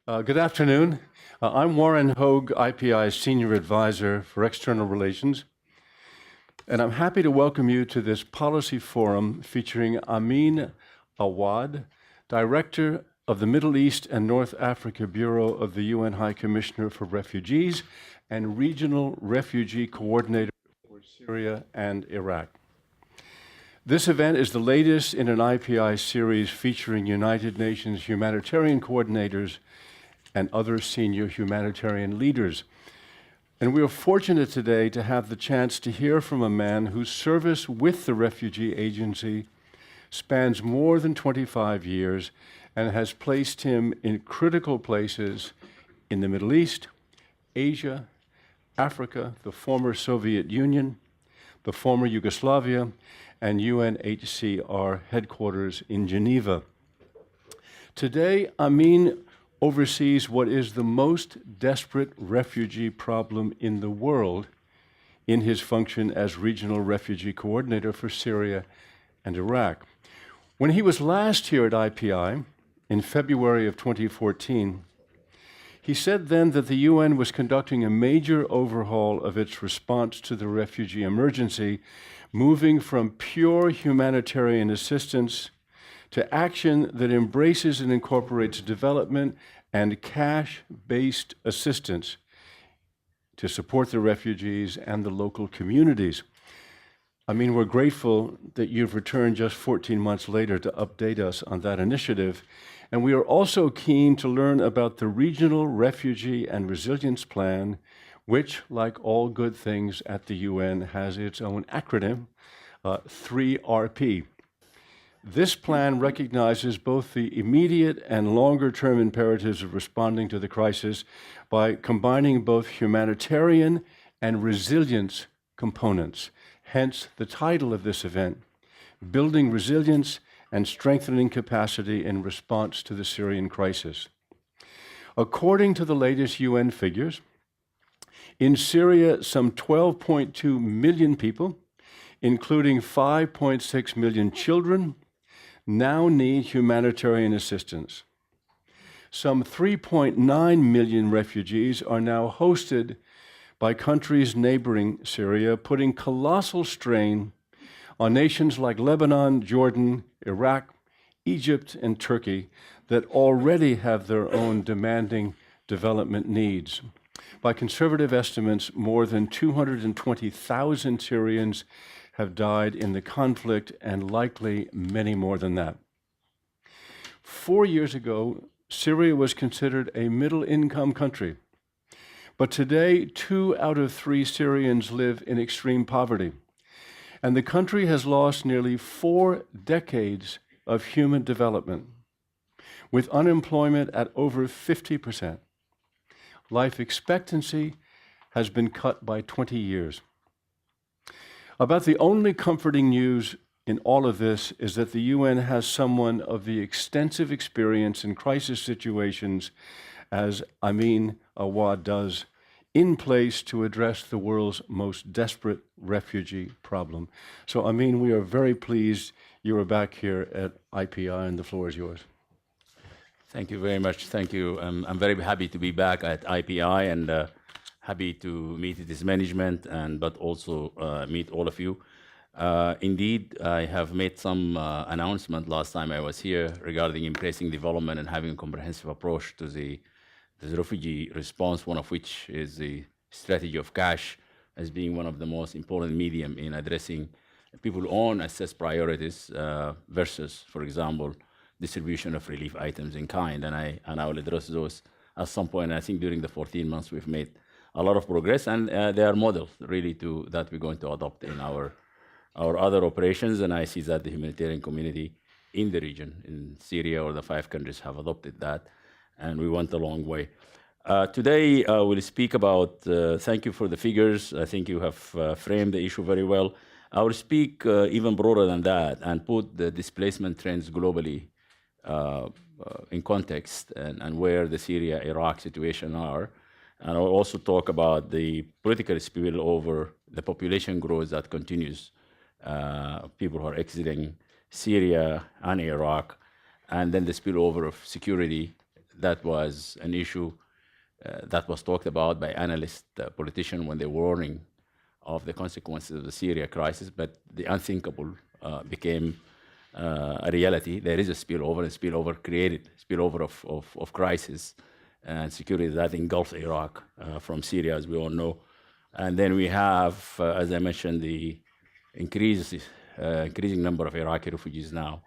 Good afternoon. I'm Warren Hogue, IPI's Senior Advisor for External Relations, and I'm happy to welcome you to this policy forum featuring Amin Awad, Director of the Middle East and North Africa Bureau of the UN High Commissioner for Refugees and Regional Refugee Coordinator for Syria and Iraq. This event is the latest in an IPI series featuring United Nations humanitarian coordinators and other senior humanitarian leaders. And we are fortunate today to have the chance to hear from a man whose service with the Refugee Agency spans more than 25 years and has placed him in critical places in the Middle East, Asia, Africa, the former Soviet Union, the former Yugoslavia, and UNHCR headquarters in Geneva. Today, Amin oversees what is the most desperate refugee problem in the world in his function as Regional Refugee Coordinator for Syria and Iraq. When he was last here at IPI in February of 2014, he said then that the UN was conducting a major overhaul of its response to the refugee emergency, moving from pure humanitarian assistance to action that embraces and incorporates development and cash-based assistance to support the refugees and the local communities. I mean, we're grateful that you've returned just 14 months later to update us on that initiative. And we are also keen to learn about the Regional Refugee and Resilience Plan, which, like all good things at the UN, has its own acronym, 3RP. This plan recognizes both the immediate and longer-term imperatives of responding to the crisis by combining both humanitarian and resilience components, hence the title of this event, Building Resilience and Strengthening Capacity in Response to the Syrian Crisis. According to the latest UN figures, in Syria, some 12.2 million people, including 5.6 million children, now need humanitarian assistance. Some 3.9 million refugees are now hosted by countries neighboring Syria, putting colossal strain on nations like Lebanon, Jordan, Iraq, Egypt, and Turkey that already have their own demanding development needs. By conservative estimates, more than 220,000 Syrians have died in the conflict, and likely many more than that. 4 years ago, Syria was considered a middle-income country, but today 2 out of 3 Syrians live in extreme poverty, and the country has lost nearly 4 decades of human development, with unemployment at over 50%. Life expectancy has been cut by 20 years. About the only comforting news in all of this is that the UN has someone of the extensive experience in crisis situations as Amin Awad does in place to address the world's most desperate refugee problem. So Amin, we are very pleased you are back here at IPI and the floor is yours. Thank you very much. Thank you. I'm very happy to be back at IPI and happy to meet its management but also meet all of you. Indeed, I have made some announcement last time I was here regarding embracing development and having a comprehensive approach to the refugee response, one of which is the strategy of cash as being one of the most important medium in addressing people's own assessed priorities versus, for example, distribution of relief items in kind. And I will address those at some point. And I think during the 14 months we've made a lot of progress, and they are models really that we're going to adopt in our other operations. And I see that the humanitarian community in the region, in Syria or the 5 countries, have adopted that, and we went a long way. Today we'll speak about, thank you for the figures. I think you have framed the issue very well. I will speak even broader than that and put the displacement trends globally in context and where the Syria-Iraq situation are. And I'll also talk about the political spillover, the population growth that continues, people who are exiting Syria and Iraq, and then the spillover of security that was an issue that was talked about by analysts, politicians, when they were warning of the consequences of the Syria crisis, but the unthinkable became a reality. There is a spillover, and spillover created spillover of crisis and security that engulfed Iraq from Syria, as we all know. And then we have, as I mentioned, the increasing number of Iraqi refugees now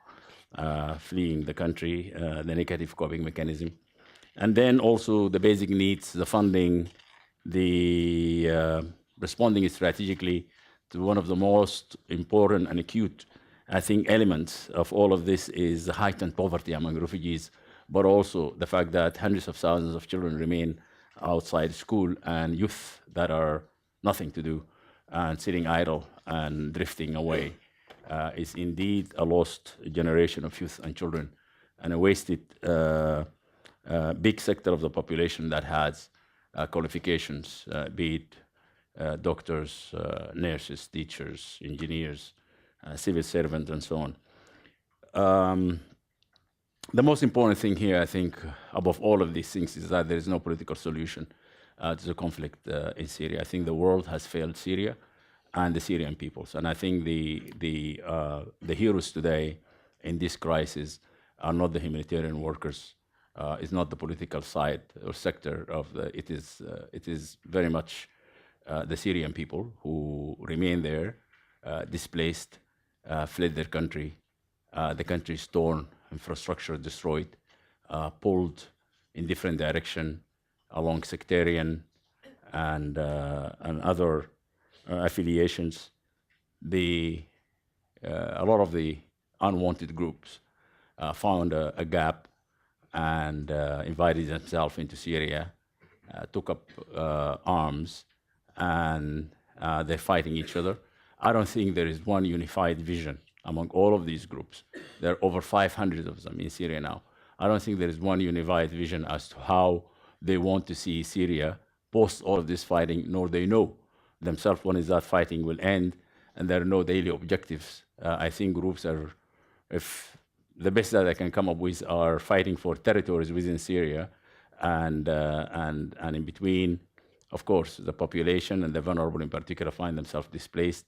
fleeing the country, the negative coping mechanism. And then also the basic needs, the funding, the responding strategically to one of the most important and acute, I think, elements of all of this is the heightened poverty among refugees, but also the fact that hundreds of thousands of children remain outside school and youth that are nothing to do and sitting idle and drifting away is indeed a lost generation of youth and children and a wasted big sector of the population that has qualifications, be it doctors, nurses, teachers, engineers, civil servants, and so on. The most important thing here, I think, above all of these things, is that there is no political solution to the conflict in Syria. I think the world has failed Syria and the Syrian peoples. And I think the heroes today in this crisis are not the humanitarian workers. It's not the political side or sector of the. It is very much the Syrian people who remain there, displaced, fled their country. The country is torn, infrastructure destroyed, pulled in different directions along sectarian and other affiliations. A lot of the unwanted groups found a gap and invited themselves into Syria, took up arms, and they're fighting each other. I don't think there is one unified vision among all of these groups. There are over 500 of them in Syria now. I don't think there is one unified vision as to how they want to see Syria post all of this fighting, nor they know themselves when is that fighting will end, and there are no daily objectives. I think groups are, if the best that I can come up with are fighting for territories within Syria, and in between, of course, the population and the vulnerable in particular find themselves displaced,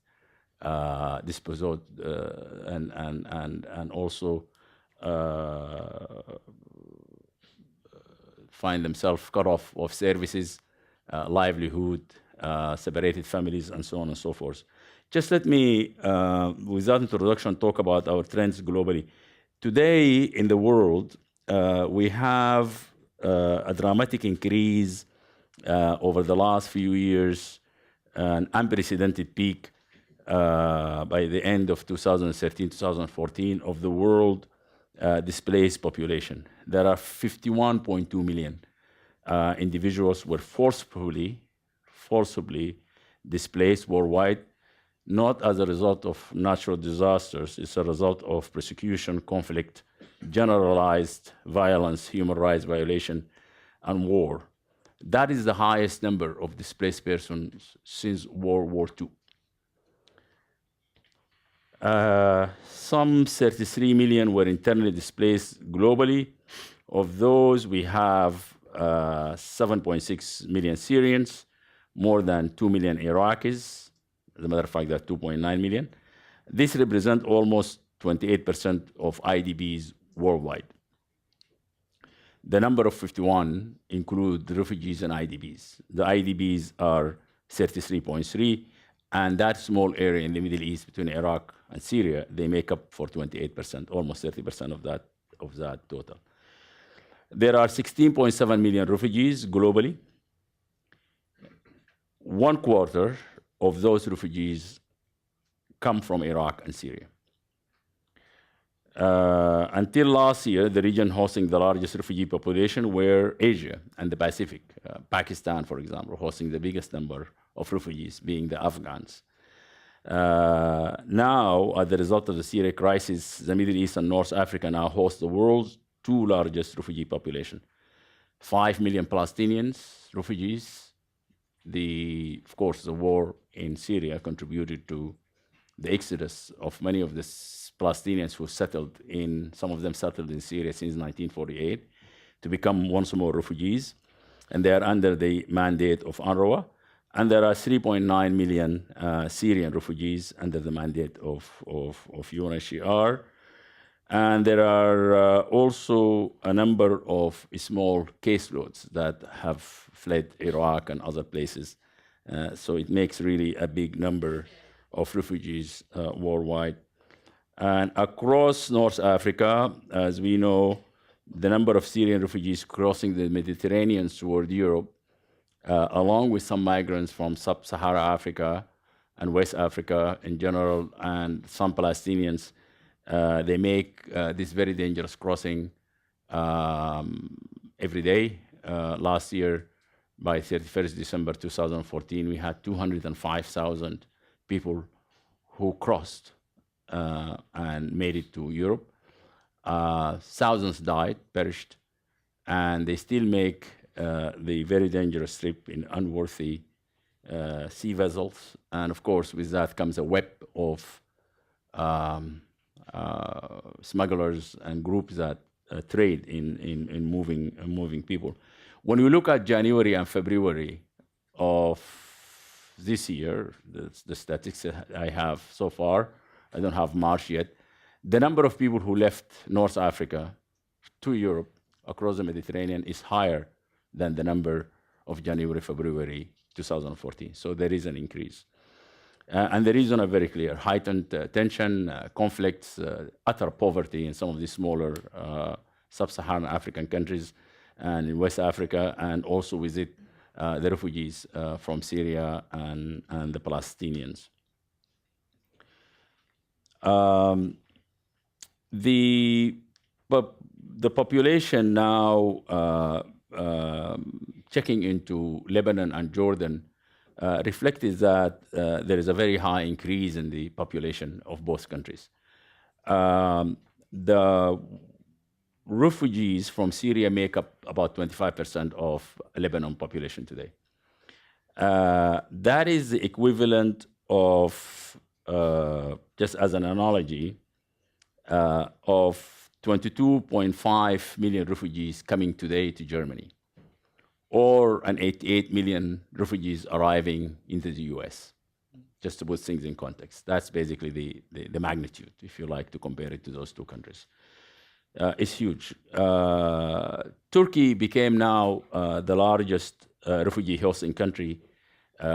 disposed, and also find themselves cut off of services, livelihood, separated families, and so on and so forth. Just let me, with that introduction, talk about our trends globally. Today in the world, we have a dramatic increase over the last few years, an unprecedented peak by the end of 2013, 2014 of the world displaced population. There are 51.2 million individuals were forcibly displaced worldwide, not as a result of natural disasters. It's a result of persecution, conflict, generalized violence, human rights violation, and war. That is the highest number of displaced persons since World War II. Some 33 million were internally displaced globally. Of those, we have 7.6 million Syrians, more than 2 million Iraqis. As a matter of fact, there are 2.9 million. This represents almost 28% of IDPs worldwide. The number of 51 include refugees and IDPs. The IDPs are 33.3, and that small area in the Middle East between Iraq and Syria, they make up for 28%, almost 30% of that total. There are 16.7 million refugees globally. 1/4 of those refugees come from Iraq and Syria. Until last year, the region hosting the largest refugee population were Asia and the Pacific. Pakistan, for example, hosting the biggest number of refugees, being the Afghans. Now, as a result of the Syria crisis, the Middle East and North Africa now host the world's two largest refugee population. 5 million Palestinians, refugees. Of course, the war in Syria contributed to the exodus of many of the Palestinians who settled in, some of them settled in Syria since 1948. to become once more refugees, and they are under the mandate of UNRWA. And there are 3.9 million Syrian refugees under the mandate of UNHCR. And there are also a number of small caseloads that have fled Iraq and other places. So it makes really a big number of refugees worldwide. And across North Africa, as we know, the number of Syrian refugees crossing the Mediterranean toward Europe, along with some migrants from sub-Sahara Africa and West Africa in general, and some Palestinians, they make this very dangerous crossing every day. Last year, by 31st December 2014, we had 205,000 people who crossed and made it to Europe. Thousands died, perished, and they still make the very dangerous trip in unworthy sea vessels. And of course, with that comes a web of smugglers and groups that trade in moving people. When we look at January and February of this year, the statistics I have so far, I don't have March yet, the number of people who left North Africa to Europe across the Mediterranean is higher than the number of January, February 2014. So there is an increase. And the reasons are very clear: heightened tension, conflicts, utter poverty in some of these smaller sub-Saharan African countries and in West Africa, and also with it, the refugees from Syria and the Palestinians. The population now checking into Lebanon and Jordan reflected that there is a very high increase in the population of both countries. The refugees from Syria make up about 25% of Lebanon population today. That is the equivalent of, just as an analogy, of 22.5 million refugees coming today to Germany, or an 88 million refugees arriving into the US, just to put things in context. That's basically the magnitude, if you like to compare it to those two countries. It's huge. Turkey became now the largest refugee hosting country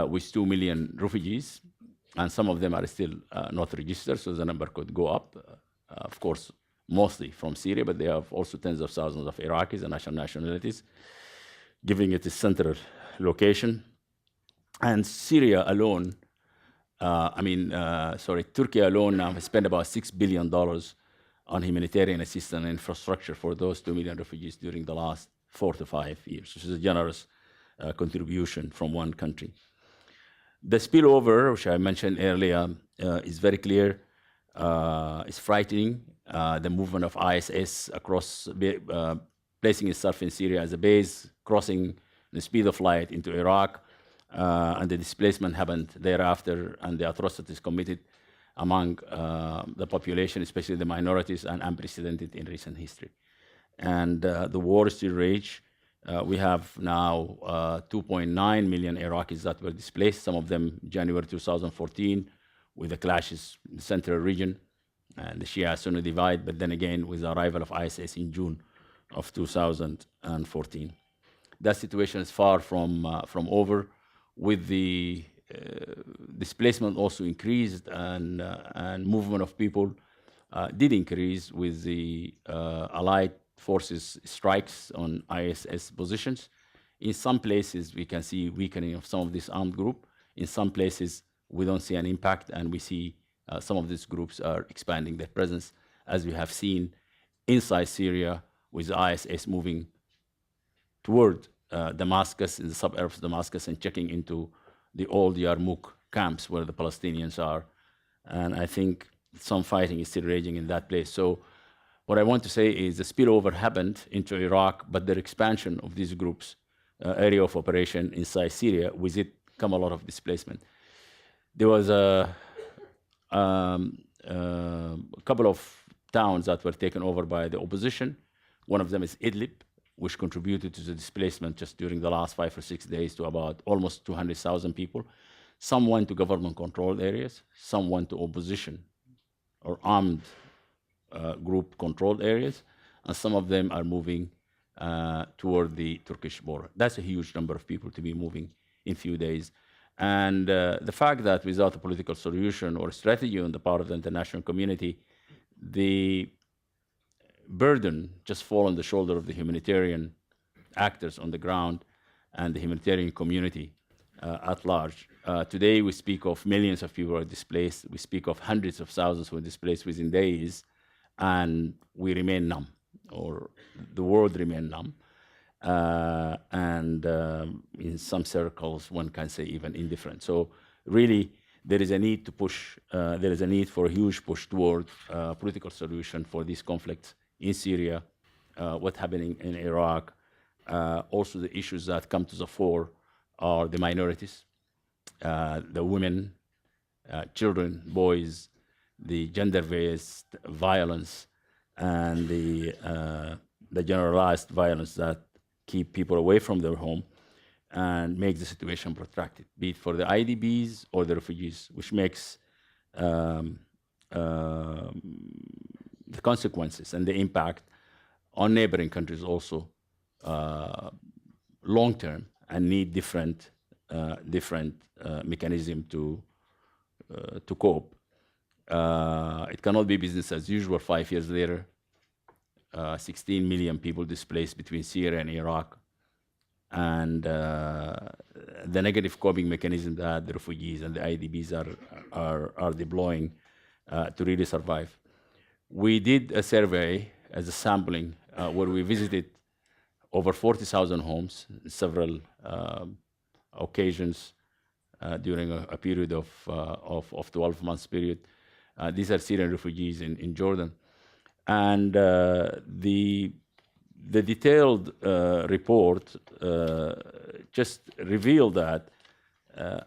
with 2 million refugees, and some of them are still not registered, so the number could go up. Of course, mostly from Syria, but they have also tens of thousands of Iraqis and nationalities, giving it a central location. And Syria alone, Turkey alone now has spent about $6 billion on humanitarian assistance and infrastructure for those 2 million refugees during the last 4 to 5 years, which is a generous contribution from one country. The spillover, which I mentioned earlier, is very clear. It's frightening. The movement of ISS across, placing itself in Syria as a base, crossing the speed of light into Iraq, and the displacement happened thereafter, and the atrocities committed among the population, especially the minorities, and unprecedented in recent history. And the war still rage. We have now 2.9 million Iraqis that were displaced, some of them January 2014, with the clashes in the central region and the Shia-Sunni divide, but then again with the arrival of ISIS in June of 2014. That situation is far from over, with the displacement also increased, and movement of people did increase with the Allied forces strikes on ISIS positions. In some places, we can see weakening of some of this armed group. In some places, we don't see an impact, and we see some of these groups are expanding their presence, as we have seen inside Syria, with ISIS moving toward Damascus, in the suburbs of Damascus, and checking into the old Yarmouk camps where the Palestinians are. And I think some fighting is still raging in that place. So what I want to say is the spillover happened into Iraq, but the expansion of these groups' area of operation inside Syria, with it come a lot of displacement. There was a couple of towns that were taken over by the opposition. One of them is Idlib, which contributed to the displacement just during the last 5 or 6 days to about almost 200,000 people. Some went to government-controlled areas, some went to opposition or armed group-controlled areas, and some of them are moving toward the Turkish border. That's a huge number of people to be moving in few days. And the fact that without a political solution or strategy on the part of the international community, the burden just fall on the shoulder of the humanitarian actors on the ground and the humanitarian community at large. Today, we speak of millions of people who are displaced. We speak of hundreds of thousands who are displaced within days, and we remain numb, or the world remain numb. In some circles, one can say even indifferent. So really, there is a need to push, there is a need for a huge push toward political solution for these conflicts in Syria, what's happening in Iraq. Also, the issues that come to the fore are the minorities, the women, children, boys, the gender-based violence, and the generalized violence that keep people away from their home and make the situation protracted, be it for the IDPs or the refugees, which makes the consequences and the impact on neighboring countries also long-term, and need different mechanism to cope. It cannot be business as usual 5 years later. 16 million people displaced between Syria and Iraq, and the negative coping mechanism that the refugees and the IDPs are deploying to really survive. We did a survey as a sampling where we visited over 40,000 homes, several occasions during a period of 12 months period. These are Syrian refugees in Jordan. And the detailed report just revealed that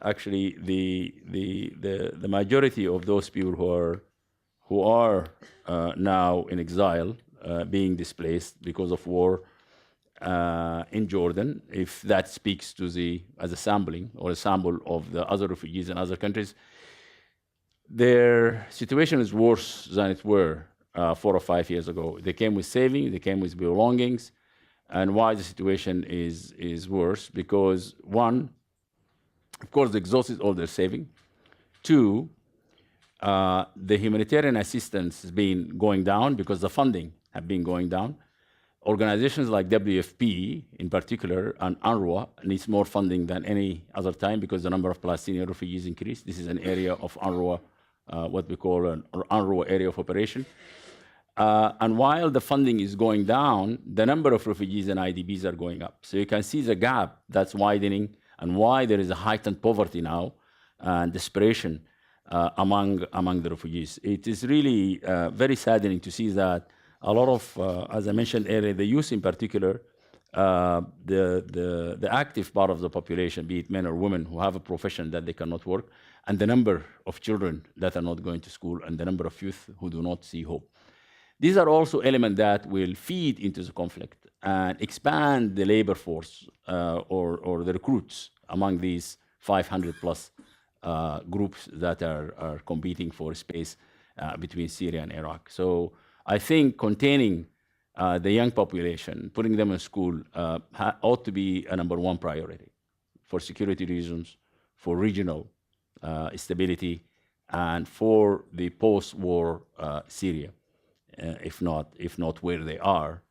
actually the majority of those people who are now in exile, being displaced because of war in Jordan, if that speaks to as a sampling or a sample of the other refugees in other countries, their situation is worse than it were 4 or 5 years ago. They came with savings, they came with belongings. And why the situation is worse? Because one, of course, they exhausted all their saving. Two, the humanitarian assistance has been going down because the funding have been going down. Organizations like WFP, in particular, and UNRWA needs more funding than any other time because the number of Palestinian refugees increased. This is an area of UNRWA, what we call an UNRWA area of operation. And while the funding is going down, the number of refugees and IDPs are going up. So you can see the gap that's widening and why there is a heightened poverty now and desperation among the refugees. It is really very saddening to see that a lot of, as I mentioned earlier, the youth in particular, the active part of the population, be it men or women who have a profession that they cannot work, and the number of children that are not going to school, and the number of youth who do not see hope. These are also elements that will feed into the conflict and expand the labor force or the recruits among these 500 plus groups that are competing for space between Syria and Iraq. So I think containing the young population, putting them in school, ought to be a #1 priority for security reasons, for regional stability, and for the post-war Syria. If not where they are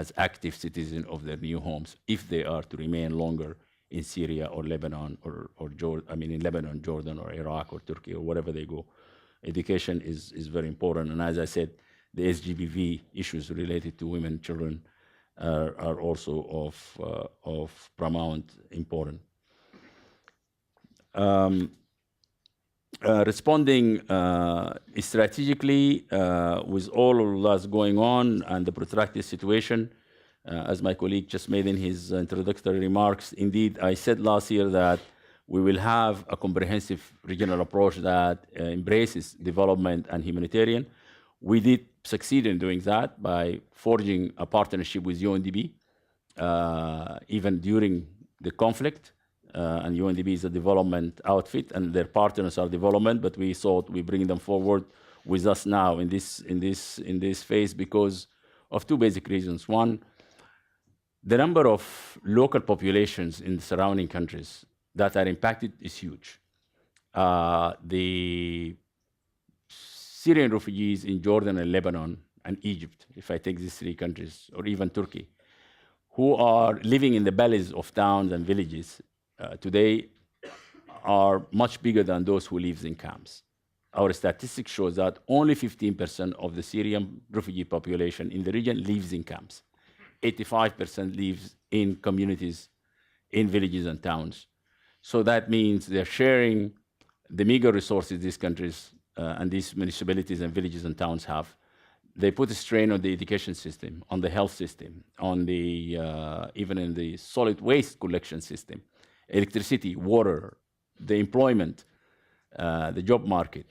as active citizens of their new homes, if they are to remain longer in Syria or Lebanon or Jordan, I mean in Lebanon, Jordan, or Iraq or Turkey or wherever they go. Education is very important, and as I said, the SGBV issues related to women, children are also of paramount importance. Responding strategically with all of that's going on and the protracted situation, as my colleague just made in his introductory remarks, indeed, I said last year that we will have a comprehensive regional approach that embraces development and humanitarian. We did succeed in doing that by forging a partnership with UNDP even during the conflict. And UNDP is a development outfit, and their partners are development. But we thought we bring them forward with us now in this phase because of two basic reasons. One, the number of local populations in the surrounding countries that are impacted is huge. The Syrian refugees in Jordan and Lebanon and Egypt, if I take these three countries, or even Turkey, who are living in the bellies of towns and villages today are much bigger than those who live in camps. Our statistics shows that only 15% of the Syrian refugee population in the region lives in camps. 85% lives in communities, in villages and towns. So that means they're sharing the meager resources these countries and these municipalities and villages and towns have. They put a strain on the education system, on the health system, on the even in the solid waste collection system, electricity, water, the employment, the job market,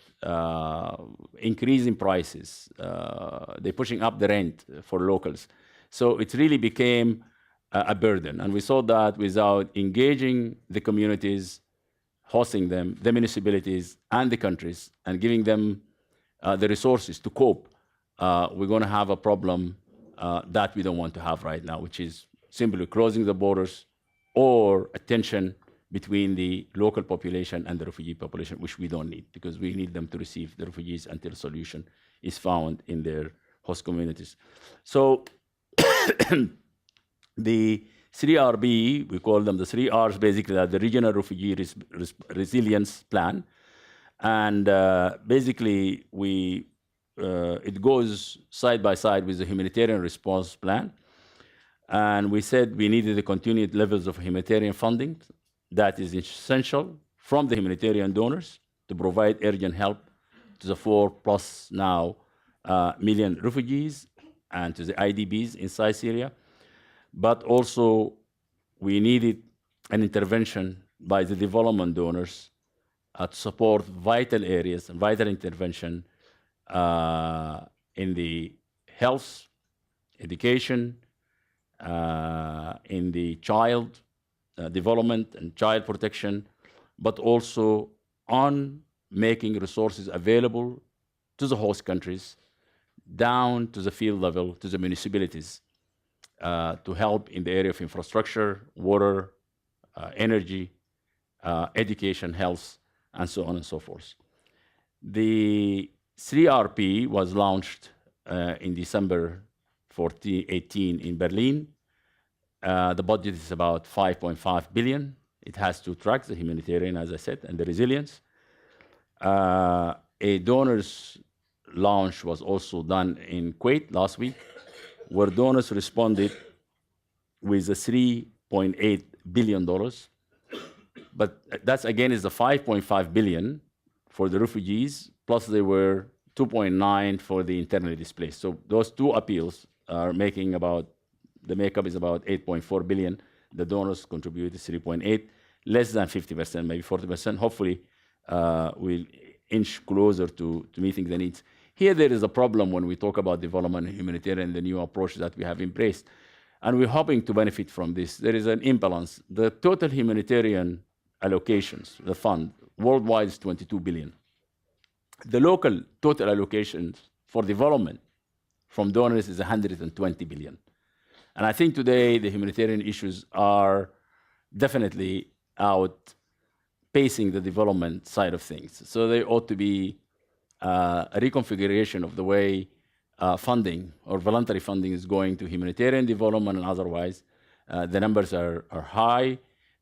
increasing prices, they're pushing up the rent for locals. So it really became a burden. And we saw that without engaging the communities, hosting them, the municipalities and the countries, and giving them the resources to cope, we're going to have a problem that we don't want to have right now, which is simply closing the borders or a tension between the local population and the refugee population, which we don't need, because we need them to receive the refugees until a solution is found in their host communities. So the 3RB, we call them the 3 Rs, basically, are the Regional Refugee Resilience Plan. And basically, it goes side by side with the Humanitarian Response Plan. And we said we needed the continued levels of humanitarian funding that is essential from the humanitarian donors to provide urgent help to the 4+ now million refugees and to the IDPs inside Syria. But also, we needed an intervention by the development donors to support vital areas and vital intervention in the health, education, in the child development and child protection, but also on making resources available to the host countries, down to the field level, to the municipalities, to help in the area of infrastructure, water, energy, education, health, and so on and so forth. The 3RP was launched in December 2018 in Berlin. The budget is about 5.5 billion. It has two tracks, the humanitarian, as I said, and the resilience. A donors launch was also done in Kuwait last week, where donors responded with a $3.8 billion. But that's, again, is the 5.5 billion for the refugees, plus there were 2.9 for the internally displaced. So those two appeals are making about, the makeup is about 8.4 billion. The donors contributed 3.8, less than 50%, maybe 40%. Hopefully, we'll inch closer to meeting the needs. Here, there is a problem when we talk about development and humanitarian, the new approach that we have embraced. And we're hoping to benefit from this. There is an imbalance. The total humanitarian allocations, the fund, worldwide is 22 billion. The local total allocations for development from donors is 120 billion. And I think today the humanitarian issues are definitely outpacing the development side of things. So there ought to be a reconfiguration of the way funding or voluntary funding is going to humanitarian development and otherwise. The numbers are high,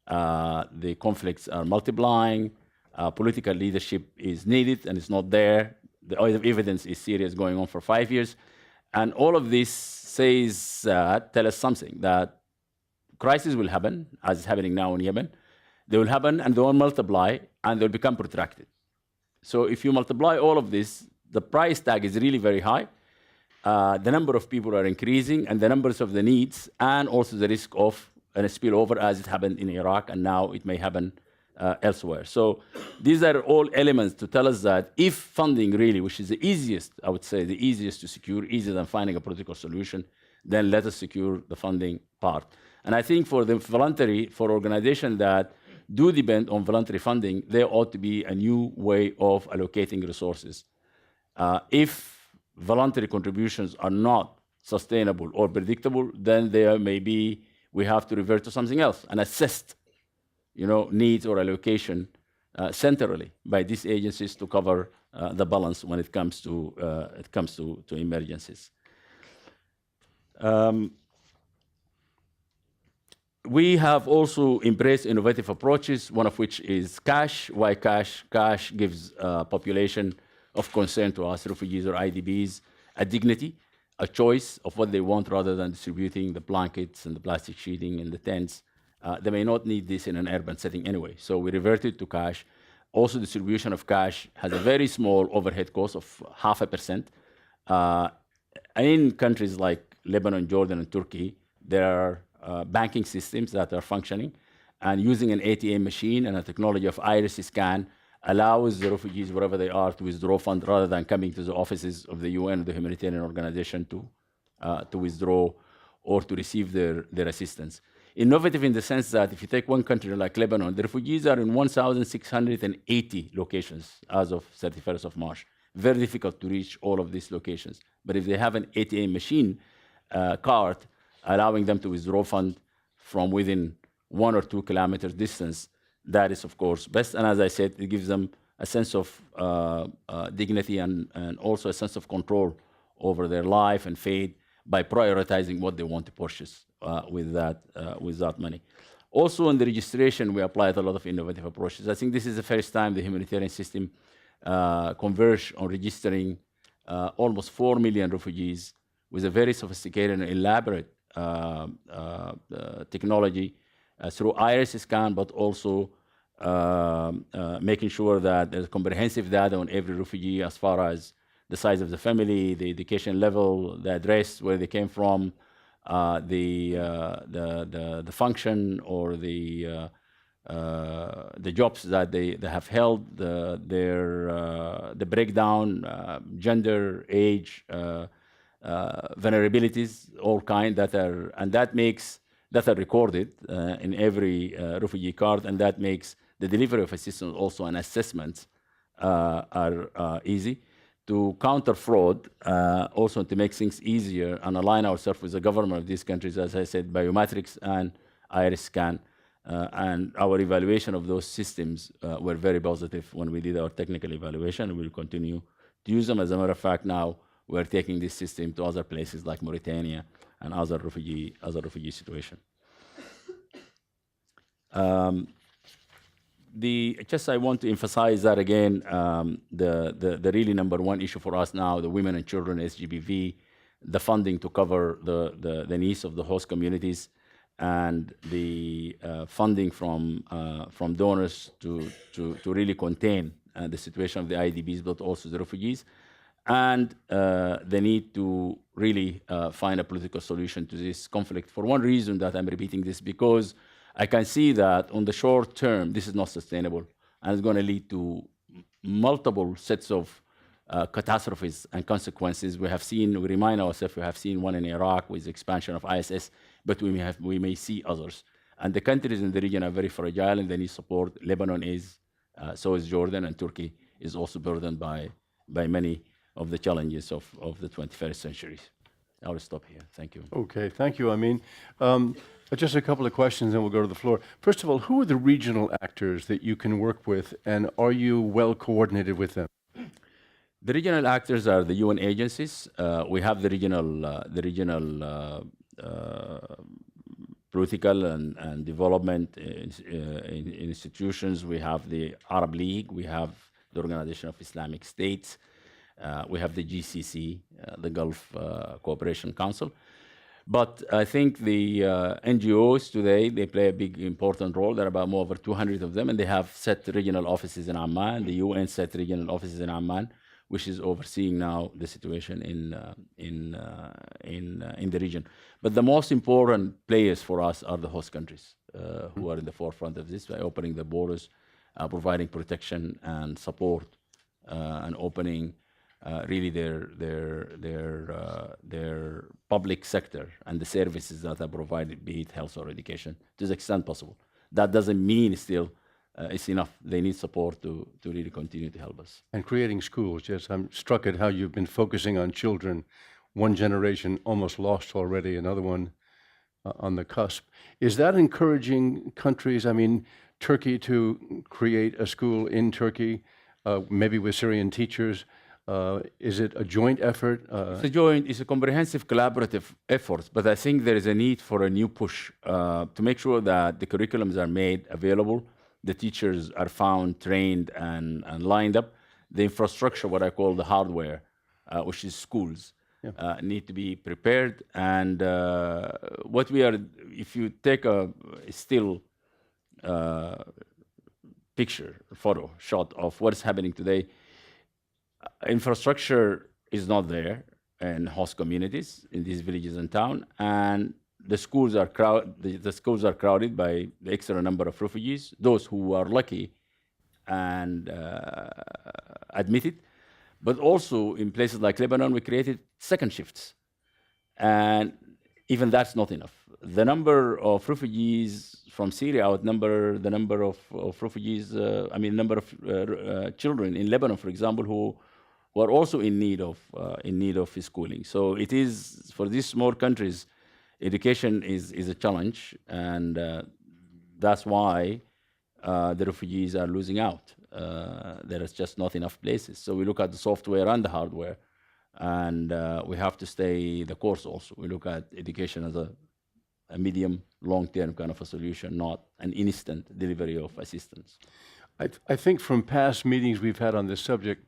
the conflicts are multiplying, political leadership is needed and it's not there. The evidence is Syria is going on for 5 years. And all of this says, tell us something, that crises will happen, as is happening now in Yemen. They will happen and they will multiply and they'll become protracted. So if you multiply all of this, the price tag is really very high. The number of people are increasing and the numbers of the needs and also the risk of a spillover as it happened in Iraq and now it may happen elsewhere. So these are all elements to tell us that if funding really, which is the easiest, I would say, the easiest to secure, easier than finding a political solution, then let us secure the funding part. And I think for the voluntary, for organizations that do depend on voluntary funding, there ought to be a new way of allocating resources. If voluntary contributions are not sustainable or predictable, then there may be, we have to revert to something else and assess, needs or allocation centrally by these agencies to cover the balance when it comes to emergencies. We have also embraced innovative approaches, one of which is cash. Why cash? Cash gives population of concern to us, refugees or IDPs, a dignity, a choice of what they want rather than distributing the blankets and the plastic sheeting and the tents. They may not need this in an urban setting anyway. So we reverted to cash. Also, distribution of cash has a very small overhead cost of 0.5%. In countries like Lebanon, Jordan, and Turkey, there are banking systems that are functioning, and using an ATM machine and a technology of iris scan allows the refugees, wherever they are, to withdraw funds rather than coming to the offices of the UN, the humanitarian organization, to withdraw or to receive their assistance. Innovative in the sense that if you take one country like Lebanon, the refugees are in 1,680 locations as of 31st of March. Very difficult to reach all of these locations. But if they have an ATM machine card, allowing them to withdraw funds from within 1 or 2 kilometers distance, that is, of course, best. And as I said, it gives them a sense of dignity and also a sense of control over their life and fate by prioritizing what they want to purchase with that money. Also, in the registration, we applied a lot of innovative approaches. I think this is the first time the humanitarian system converged on registering almost 4 million refugees with a very sophisticated and elaborate technology through iris scan, but also making sure that there's comprehensive data on every refugee as far as the size of the family, the education level, the address, where they came from, the function or the jobs that they have held, the breakdown, gender, age, vulnerabilities, all kind that are, and that are recorded in every refugee card, and that makes the delivery of assistance also and assessments are easy. To counter fraud, also to make things easier and align ourselves with the government of these countries, as I said, biometrics and iris scan, and our evaluation of those systems were very positive when we did our technical evaluation, and we'll continue to use them. As a matter of fact, now we're taking this system to other places like Mauritania and other refugee situations. I want to emphasize that again, the really number one issue for us now, the women and children, SGBV, the funding to cover the needs of the host communities, and the funding from donors to really contain the situation of the IDPs, but also the refugees, and the need to really find a political solution to this conflict. For one reason that I'm repeating this, because I can see that on the short term, this is not sustainable, and it's going to lead to multiple sets of catastrophes and consequences. We remind ourselves, we have seen one in Iraq with the expansion of ISS, but we may see others. And the countries in the region are very fragile and they need support. Lebanon is, so is Jordan, and Turkey is also burdened by many of the challenges of the 21st century. I'll stop here. Thank you. Okay, thank you, Amin. Just a couple of questions, and we'll go to the floor. First of all, who are the regional actors that you can work with, and are you well coordinated with them? The regional actors are the UN agencies. We have the regional political and development institutions. We have the Arab League. We have the Organization of Islamic States. We have the GCC, the Gulf Cooperation Council. But I think the NGOs today, they play a big, important role. There are about more over 200 of them, and they have set regional offices in Amman. The UN set regional offices in Amman, which is overseeing now the situation in the region. But the most important players for us are the host countries who are in the forefront of this by opening the borders, providing protection and support, and opening really their public sector and the services that are provided, be it health or education, to the extent possible. That doesn't mean still it's enough. They need support to really continue to help us. And creating schools, yes, I'm struck at how you've been focusing on children. One generation almost lost already, another one on the cusp. Is that encouraging countries, I mean, Turkey to create a school in Turkey, maybe with Syrian teachers? Is it a joint effort? It's a comprehensive collaborative effort, but I think there is a need for a new push to make sure that the curriculums are made available, the teachers are found, trained, and lined up. The infrastructure, what I call the hardware, which is schools, need to be prepared. And what we are, if you take a still picture, photo, shot of what is happening today, infrastructure is not there in host communities in these villages and towns, and the schools are crowded by the extra number of refugees, those who are lucky and admitted. But also in places like Lebanon, we created second shifts, and even that's not enough. The number of refugees from Syria outnumber the number of refugees. Number of children in Lebanon, for example, who are also in need of schooling. So it is, for these small countries, education is a challenge, and that's why the refugees are losing out. There is just not enough places. So we look at the software and the hardware, and we have to stay the course also. We look at education as a medium, long-term kind of a solution, not an instant delivery of assistance. I think from past meetings we've had on this subject,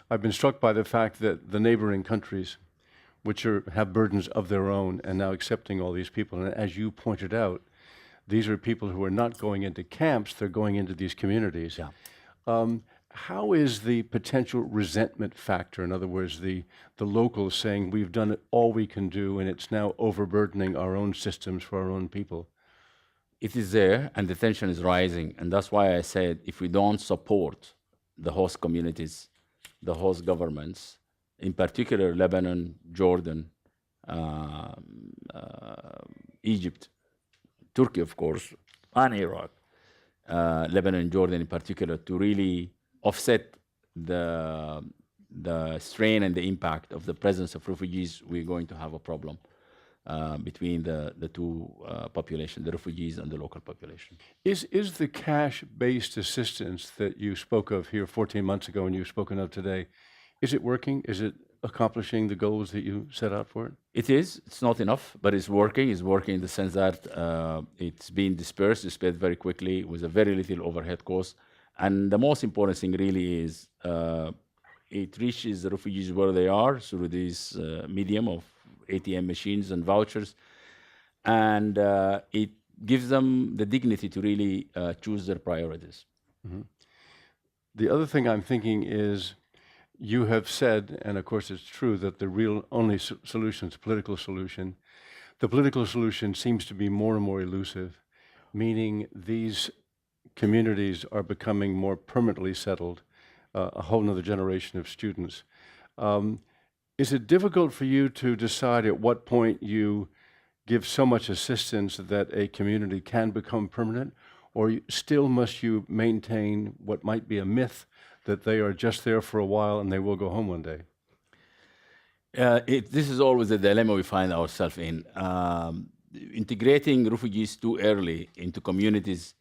I've been struck by the fact that the neighboring countries, which have burdens of their own and now accepting all these people, and as you pointed out, these are people who are not going into camps, they're going into these communities. Yeah. How is the potential resentment factor? In other words, the locals saying we've done all we can do and it's now overburdening our own systems for our own people? It is there, and the tension is rising, and that's why I said if we don't support the host communities, the host governments, in particular Lebanon, Jordan, Egypt, Turkey, of course, and Iraq, Lebanon and Jordan in particular, to really offset the strain and the impact of the presence of refugees, we're going to have a problem between the two populations, the refugees and the local population. Is the cash-based assistance that you spoke of here 14 months ago and you've spoken of today, is it working? Is it accomplishing the goals that you set out for it? It is. It's not enough, but it's working. It's working in the sense that it's being displayed very quickly with a very little overhead cost. And the most important thing really is it reaches the refugees where they are through this medium of ATM machines and vouchers, and it gives them the dignity to really choose their priorities. Mm-hmm. The other thing I'm thinking is, you have said, and of course it's true, that the real only solution is a political solution. The political solution seems to be more and more elusive, meaning these communities are becoming more permanently settled, a whole nother generation of students. Is it difficult for you to decide at what point you give so much assistance that a community can become permanent, or still must you maintain what might be a myth that they are just there for a while and they will go home one day? This is always a dilemma we find ourselves in. Integrating refugees too early into communities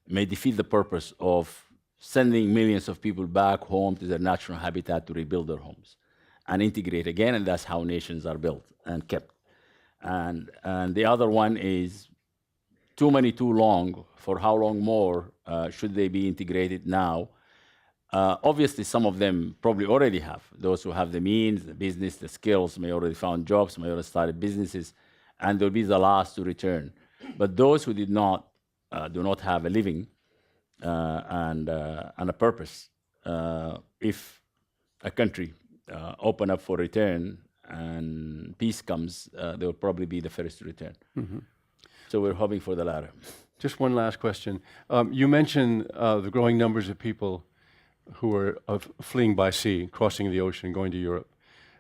may defeat the purpose of sending millions of people back home to their natural habitat to rebuild their homes and integrate again, and that's how nations are built and kept. And the other one is too many, too long. For how long more should they be integrated now? Obviously, some of them probably already have. Those who have the means, the business, the skills, may already found jobs, may already started businesses, and they'll be the last to return. But those who did not, do not have a living and a purpose, if a country open up for return and peace comes, they will probably be the first to return. Mm-hmm. So we're hoping for the latter. Just one last question. You mentioned the growing numbers of people who are fleeing by sea, crossing the ocean, going to Europe.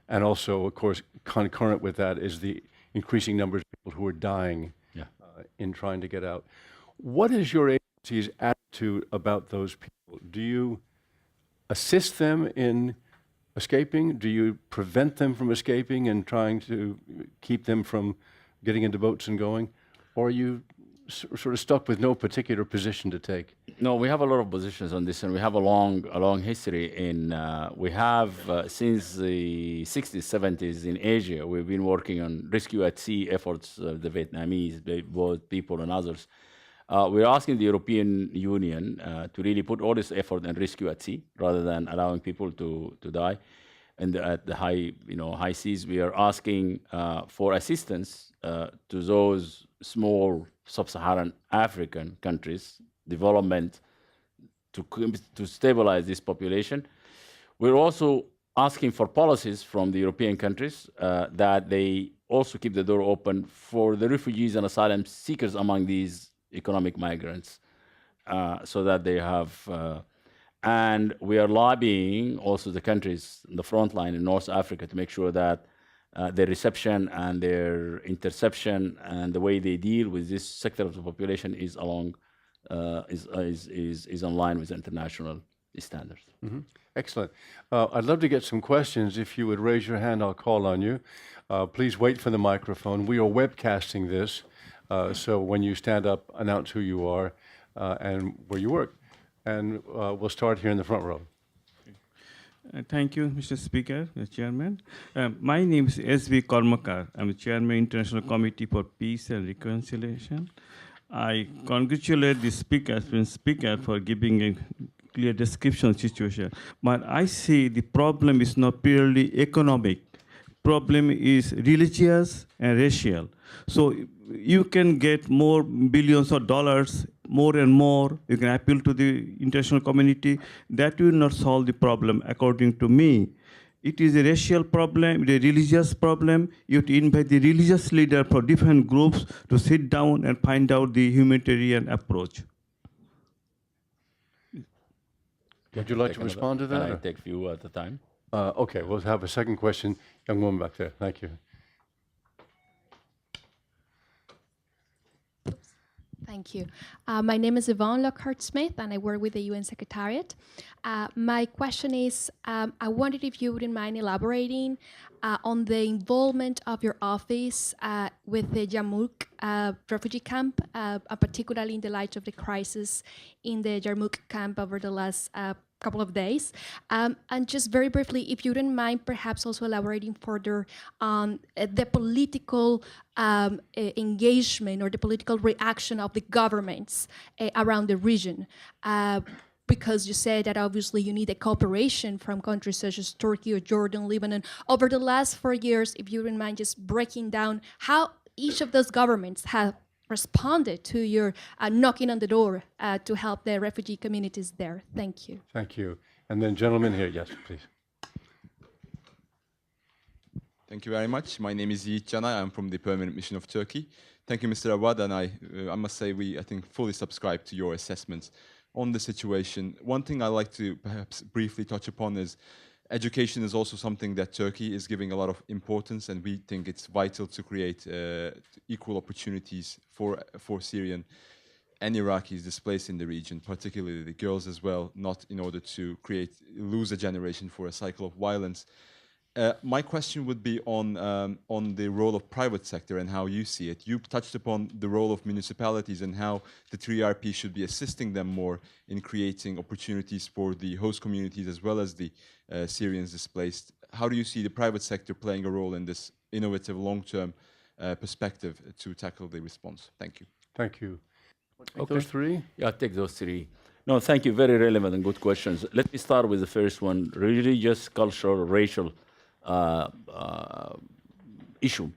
And also, of course, concurrent with that is the increasing numbers of people who are dying in trying to get out. What is your agency's attitude about those people? Do you assist them in escaping? Do you prevent them from escaping and trying to keep them from getting into boats and going? Or are you sort of stuck with no particular position to take? No, we have a lot of positions on this, and we have a long history in. We have since the 60s, 70s in Asia. We've been working on rescue at sea efforts, the Vietnamese, both people and others. We're asking the European Union to really put all this effort in rescue at sea, rather than allowing people to die. And at the high seas, we are asking for assistance to those small sub-Saharan African countries, development to stabilize this population. We're also asking for policies from the European countries that they also keep the door open for the refugees and asylum seekers among these economic migrants, so that they have. And we are lobbying also the countries in the front line in North Africa to make sure that their reception and their interception and the way they deal with this sector of the population is in line with international standards. Mm-hmm. Excellent. I'd love to get some questions. If you would raise your hand, I'll call on you. Please wait for the microphone. We are webcasting this, so when you stand up, announce who you are and where you work. And we'll start here in the front row. Thank you, Mr. Speaker, Chairman. My name is S.V. Karmakar. I'm the Chairman, International Committee for Peace and Reconciliation. I congratulate the speaker for giving a clear description of the situation. But I see the problem is not purely economic. Problem is religious and racial. So you can get more billions of dollars, more and more. You can appeal to the international community. That will not solve the problem, according to me. It is a racial problem, a religious problem. You have to invite the religious leader for different groups to sit down and find out the humanitarian approach. Would you like to respond to that? Can I take a few at a time? Okay, we'll have a second question. Young woman back there. Thank you. Thank you. My name is Vaughn Lockhart Smith, and I work with the UN Secretariat. My question is, I wondered if you wouldn't mind elaborating on the involvement of your office with the Yarmouk refugee camp, particularly in the light of the crisis in the Yarmouk camp over the last couple of days. And just very briefly, if you wouldn't mind perhaps also elaborating further on the political engagement or the political reaction of the governments around the region. Because you said that obviously you need a cooperation from countries such as Turkey or Jordan, Lebanon. Over the last 4 years, if you wouldn't mind just breaking down how each of those governments have responded to your knocking on the door to help the refugee communities there. Thank you. Thank you. And then gentlemen here, yes, please. Thank you very much. My name is Yiğit Canay. I'm from the Permanent Mission of Turkey. Thank you, Mr. Awad, and I must say I think, fully subscribe to your assessments on the situation. One thing I'd like to perhaps briefly touch upon is education is also something that Turkey is giving a lot of importance, and we think it's vital to create equal opportunities for Syrian and Iraqis displaced in the region, particularly the girls as well, not in order to lose a generation for a cycle of violence. My question would be on the role of private sector and how you see it. You touched upon the role of municipalities and how the 3RP should be assisting them more in creating opportunities for the host communities as well as the Syrians displaced. How do you see the private sector playing a role in this innovative long-term perspective to tackle the response? Thank you. Thank you. Take those three? Yeah, I'll take those three. No, thank you. Very relevant and good questions. Let me start with the first one, religious, cultural, racial issue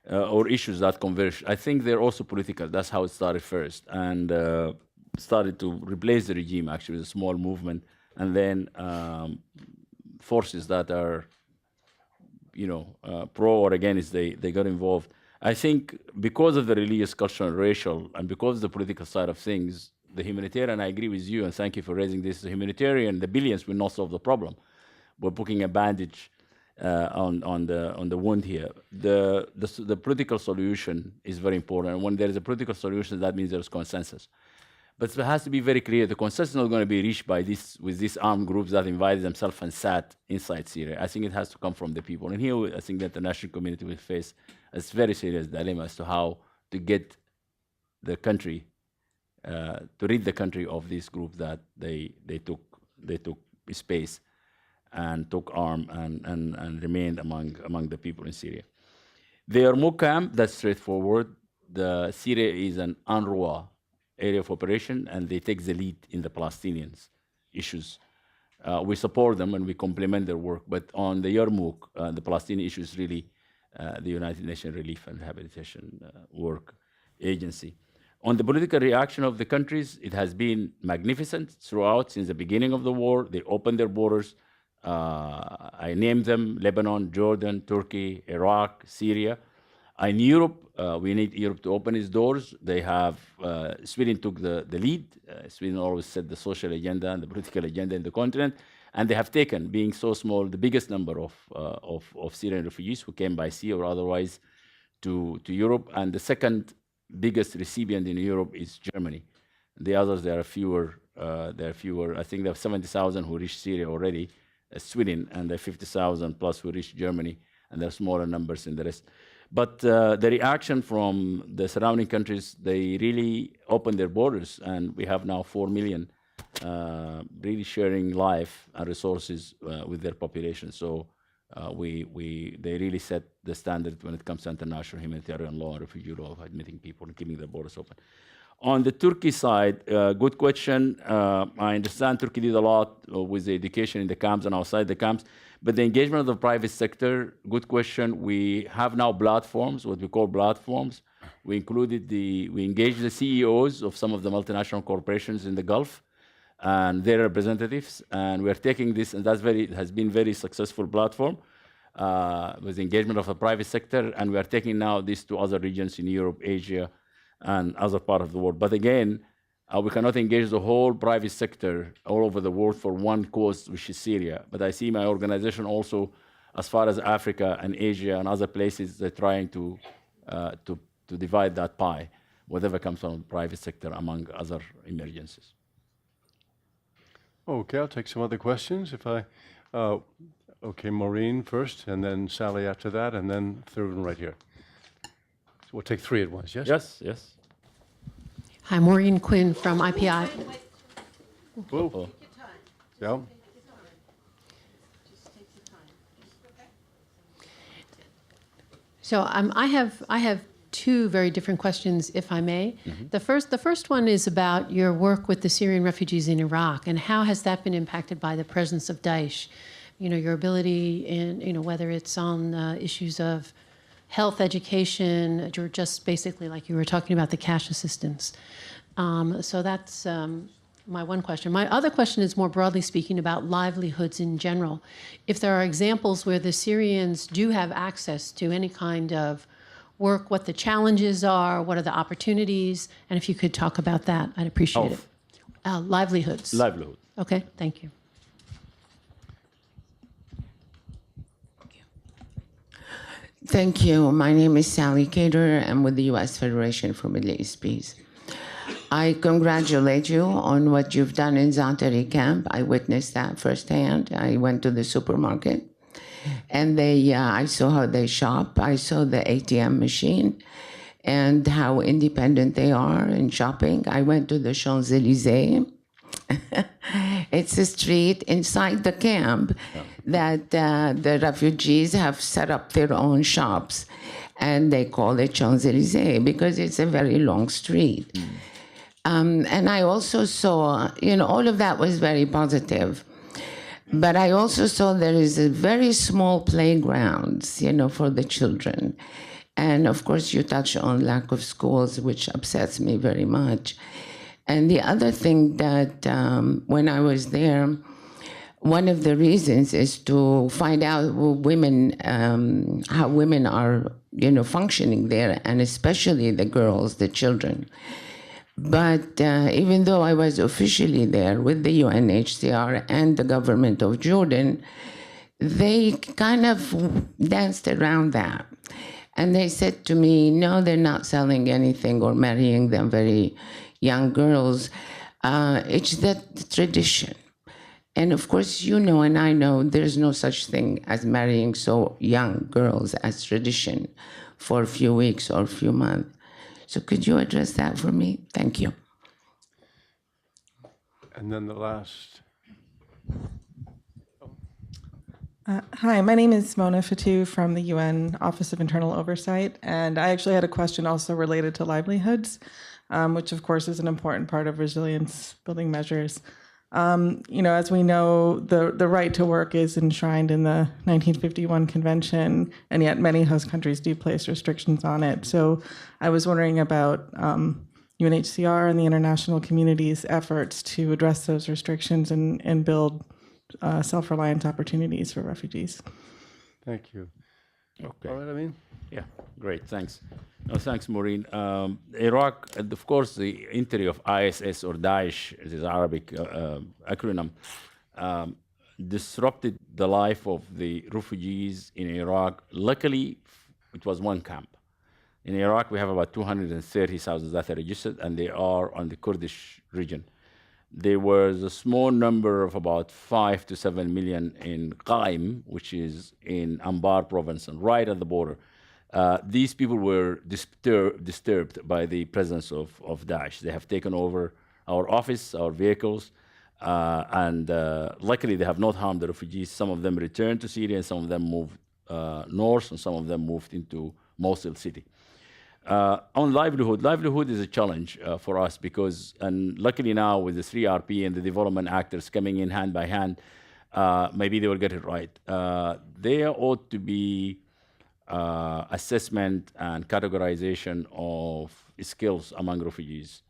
or issues that converge. I think they're also political. That's how it started first, and started to replace the regime actually with a small movement, and then forces that are, pro or against, they got involved. I think because of the religious, cultural, and racial, and because of the political side of things, the humanitarian, I agree with you, and thank you for raising this. The humanitarian, the billions will not solve the problem. We're putting a bandage on the wound here. The political solution is very important. And when there is a political solution, that means there's consensus. But it has to be very clear, the consensus is not going to be reached by these armed groups that invited themselves and sat inside Syria. I think it has to come from the people. And here, I think that the international community will face a very serious dilemma as to how to get the country, to rid the country of this group that they took space and took arm and remained among the people in Syria. The Yarmouk camp, that's straightforward. Syria is an UNRWA area of operation, and they take the lead in the Palestinians' issues. We support them and we complement their work, but on the Yarmouk, the Palestinian issue is really the United Nations Relief and Rehabilitation Work Agency. On the political reaction of the countries, it has been magnificent throughout since the beginning of the war. They opened their borders. I named them: Lebanon, Jordan, Turkey, Iraq, Syria. In Europe, we need Europe to open its doors. They have, Sweden took the lead. Sweden always set the social agenda and the political agenda in the continent. And they have taken, being so small, the biggest number of Syrian refugees who came by sea or otherwise to Europe. And the second biggest recipient in Europe is Germany. The others, there are fewer. I think there are 70,000 who reached Syria already, Sweden, and there are 50,000 plus who reached Germany, and there are smaller numbers in the rest. But the reaction from the surrounding countries, they really opened their borders, and we have now 4 million really sharing life and resources with their population. So they really set the standard when it comes to international humanitarian law and refugee law of admitting people and keeping their borders open. On the Turkey side, good question. I understand Turkey did a lot with the education in the camps and outside the camps, but the engagement of the private sector, good question. We have now platforms, what we call platforms. We engaged the CEOs of some of the multinational corporations in the Gulf and their representatives, and we're taking this, and it has been very successful platform with the engagement of the private sector, and we are taking now this to other regions in Europe, Asia, and other part of the world. But again, we cannot engage the whole private sector all over the world for one cause, which is Syria. But I see my organization also, as far as Africa and Asia and other places, they're trying to divide that pie, whatever comes from the private sector, among other emergencies. Okay, I'll take some other questions. Okay, Maureen first, and then Sally after that, and then third one right here. So we'll take three at once, yes? Yes. Hi, Maureen Queen from IPI. Whoa. Yeah. So I have two very different questions, if I may. Mm-hmm. The first one is about your work with the Syrian refugees in Iraq, and how has that been impacted by the presence of Daesh? Your ability in, whether it's on issues of health, education, or just basically like you were talking about the cash assistance. So that's my one question. My other question is more broadly speaking about livelihoods in general. If there are examples where the Syrians do have access to any kind of work, what the challenges are, what are the opportunities, and if you could talk about that, I'd appreciate it. Livelihoods. Livelihood. Okay, thank you. Thank you. My name is Sally Cater. I'm with the U.S. Federation for Middle East Peace. I congratulate you on what you've done in Zaatari camp. I witnessed that firsthand. I went to the supermarket, and I saw how they shop. I saw the ATM machine and how independent they are in shopping. I went to the Champs-Élysées. It's a street inside the camp that the refugees have set up their own shops, and they call it Champs-Élysées because it's a very long street. And I also saw, all of that was very positive. But I also saw there is a very small playgrounds, for the children. And of course, you touch on lack of schools, which upsets me very much. And the other thing that when I was there, one of the reasons is to find out how women are, functioning there, and especially the girls, the children. But even though I was officially there with the UNHCR and the government of Jordan, they kind of danced around that. And they said to me, no, they're not selling anything or marrying them very young girls. It's that tradition. And of course, you know, and I know, there's no such thing as marrying so young girls as tradition for a few weeks or a few months. So could you address that for me? Thank you. And then the last. Hi, my name is Mona Fatou from the UN Office of Internal Oversight, and I actually had a question also related to livelihoods, which of course is an important part of resilience building measures. You know, as we know, the right to work is enshrined in the 1951 Convention, and yet many host countries do place restrictions on it. So I was wondering about UNHCR and the international community's efforts to address those restrictions and build self-reliant opportunities for refugees. Thank you. Okay. All right, Amin? Yeah, great, thanks. No, thanks, Maureen. Iraq, and of course, the entry of ISIS or Daesh, it is Arabic acronym, disrupted the life of the refugees in Iraq. Luckily, it was one camp. In Iraq, we have about 230,000 that are registered, and they are on the Kurdish region. There was a small number of about 5 to 7 million in Qaim, which is in Anbar province and right at the border. These people were disturbed by the presence of Daesh. They have taken over our office, our vehicles, and luckily they have not harmed the refugees. Some of them returned to Syria, and some of them moved north, and some of them moved into Mosul city. On livelihood is a challenge for us because, and luckily now with the 3RP and the development actors coming in hand by hand, maybe they will get it right. There ought to be assessment and categorization of skills among refugees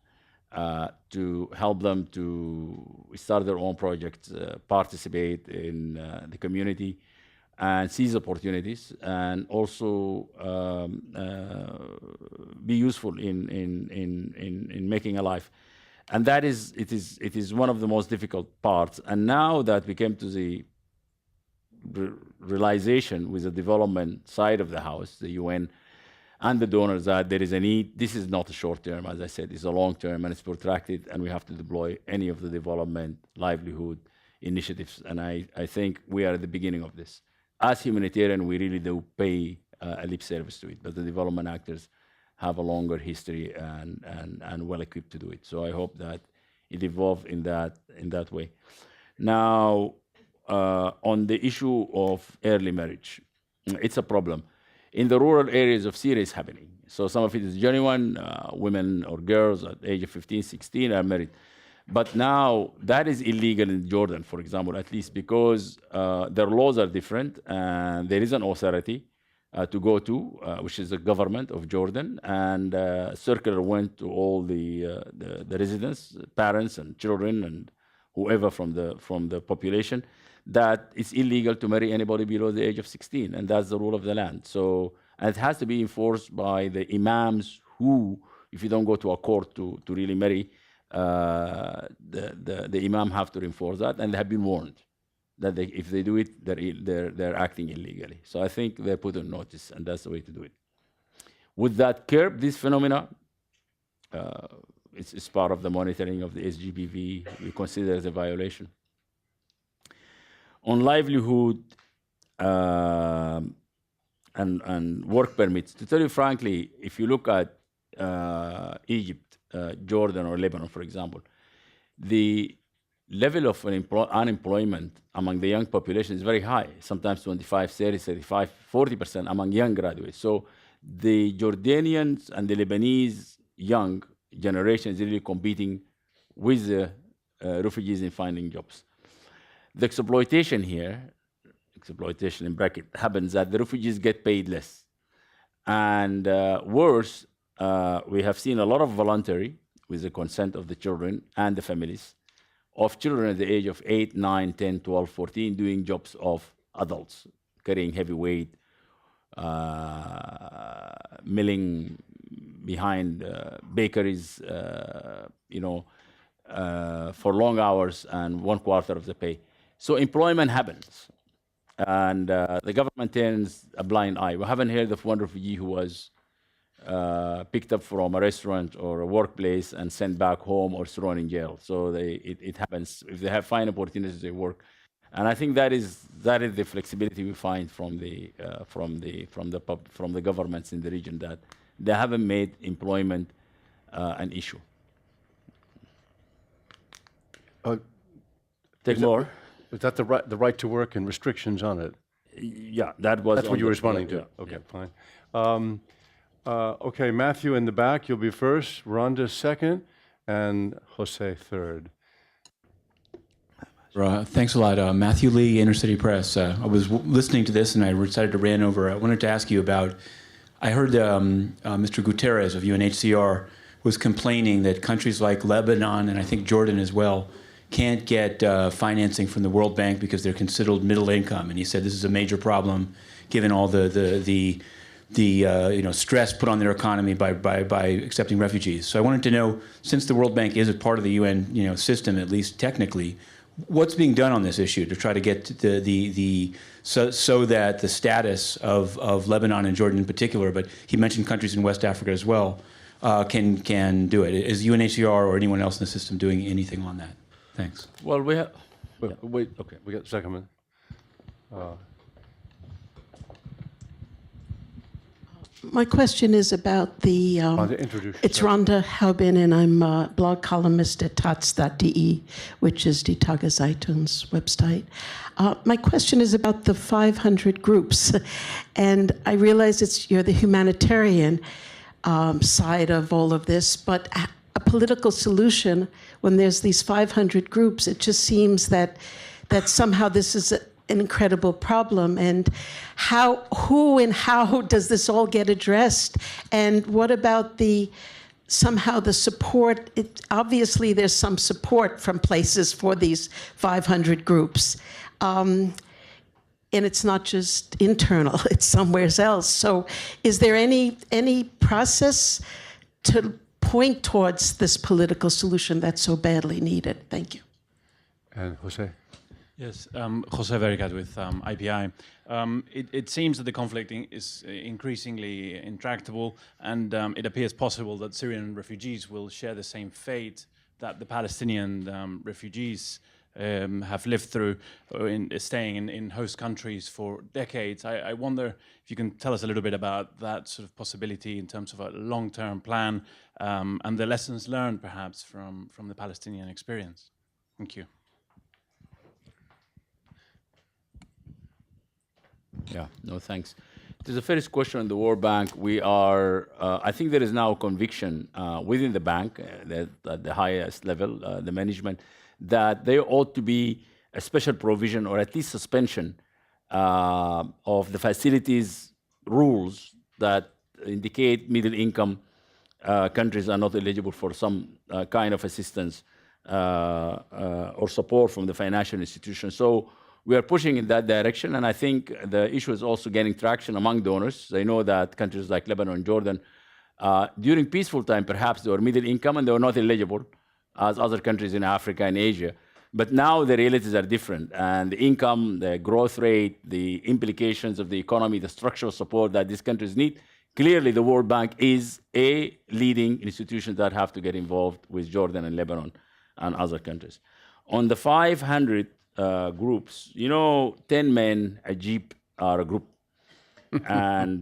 to help them to start their own projects, participate in the community, and seize opportunities, and also be useful in making a life. And that is, it is one of the most difficult parts. And now that we came to the realization with the development side of the house, the UN and the donors, that there is a need. This is not a short term, as I said, it's a long term, and it's protracted, and we have to deploy any of the development livelihood initiatives. And I think we are at the beginning of this. As humanitarian, we really do pay a lip service to it, but the development actors have a longer history and well equipped to do it. So I hope that it evolves in that way. Now, on the issue of early marriage, it's a problem. In the rural areas of Syria, it's happening. So some of it is genuine. Women or girls at the age of 15, 16 are married. But now that is illegal in Jordan, for example, at least because their laws are different, and there is an authority to go to, which is the government of Jordan, and circular went to all the residents, parents and children and whoever from the population, that it's illegal to marry anybody below the age of 16, and that's the rule of the land. So, and it has to be enforced by the imams who, if you don't go to a court to really marry, the imam have to enforce that, and they have been warned that if they do it, they're acting illegally. So I think they're put on notice, and that's the way to do it. Would that curb this phenomena? It's part of the monitoring of the SGBV. We consider it a violation. On livelihood and work permits, to tell you frankly, if you look at Egypt, Jordan, or Lebanon, for example, the level of unemployment among the young population is very high, sometimes 25, 30, 35, 40% among young graduates. So the Jordanians and the Lebanese young generation is really competing with the refugees in finding jobs. The exploitation here, exploitation in bracket, happens that the refugees get paid less. And worse, we have seen a lot of voluntary, with the consent of the children and the families, of children at the age of 8, 9, 10, 12, 14, doing jobs of adults, carrying heavy weight, milling behind bakeries, for long hours and 1/4 of the pay. So employment happens. and the government turns a blind eye. We haven't heard of one refugee who was picked up from a restaurant or a workplace and sent back home or thrown in jail. So it happens. If they have fine opportunities, they work. And I think that is the flexibility we find from the governments in the region, that they haven't made employment an issue. Take more. Is that the right to work and restrictions on it? Yeah, that's what you were responding to. Yeah, Okay, yeah. fine. Okay, Matthew in the back, you'll be first. Rhonda second, and Jose third. Thanks a lot. Matthew Lee, Inner City Press. I was listening to this and I decided to ran over. I wanted to ask you about, I heard Mr. Guterres of UNHCR was complaining that countries like Lebanon and I think Jordan as well can't get financing from the World Bank because they're considered middle income. And he said this is a major problem given all the stress put on their economy by accepting refugees. So I wanted to know, since the World Bank is a part of the UN system, at least technically, what's being done on this issue to try to get so that the status of Lebanon and Jordan in particular, but he mentioned countries in West Africa as well, can do it? Is UNHCR or anyone else in the system doing anything on that? Thanks. Well, we have. Wait, okay, we got the second one. My question is about the. Introduce it's yourself. Rhonda Haubin, and I'm a blog columnist at taz.de, which is die Tageszeitungs website. My question is about the 500 groups, and I realize you're the humanitarian side of all of this, but a political solution when there's these 500 groups, it just seems that somehow this is an incredible problem, and who and how does this all get addressed? And what about somehow the support? Obviously there's some support from places for these 500 groups, and it's not just internal, it's somewhere else. So is there any process to point towards this political solution that's so badly needed? Thank you. And Jose. Yes, Jose Vericat with IPI. It seems that the conflict is increasingly intractable, and it appears possible that Syrian refugees will share the same fate that the Palestinian refugees have lived through, staying in host countries for decades. I wonder if you can tell us a little bit about that sort of possibility in terms of a long-term plan and the lessons learned, perhaps, from the Palestinian experience. Thank you. Yeah, no, thanks. To the first question on the World Bank, we are, I think there is now conviction within the bank, at the highest level, the management, that there ought to be a special provision or at least suspension of the facilities rules that indicate middle income countries are not eligible for some kind of assistance or support from the financial institution. So we are pushing in that direction, and I think the issue is also getting traction among donors. They know that countries like Lebanon and Jordan, during peaceful time, perhaps they were middle income and they were not eligible as other countries in Africa and Asia. But now the realities are different, and the income, the growth rate, the implications of the economy, the structural support that these countries need, clearly the World Bank is a leading institution that have to get involved with Jordan and Lebanon and other countries. On the 500 groups, 10 men, a jeep are a group. And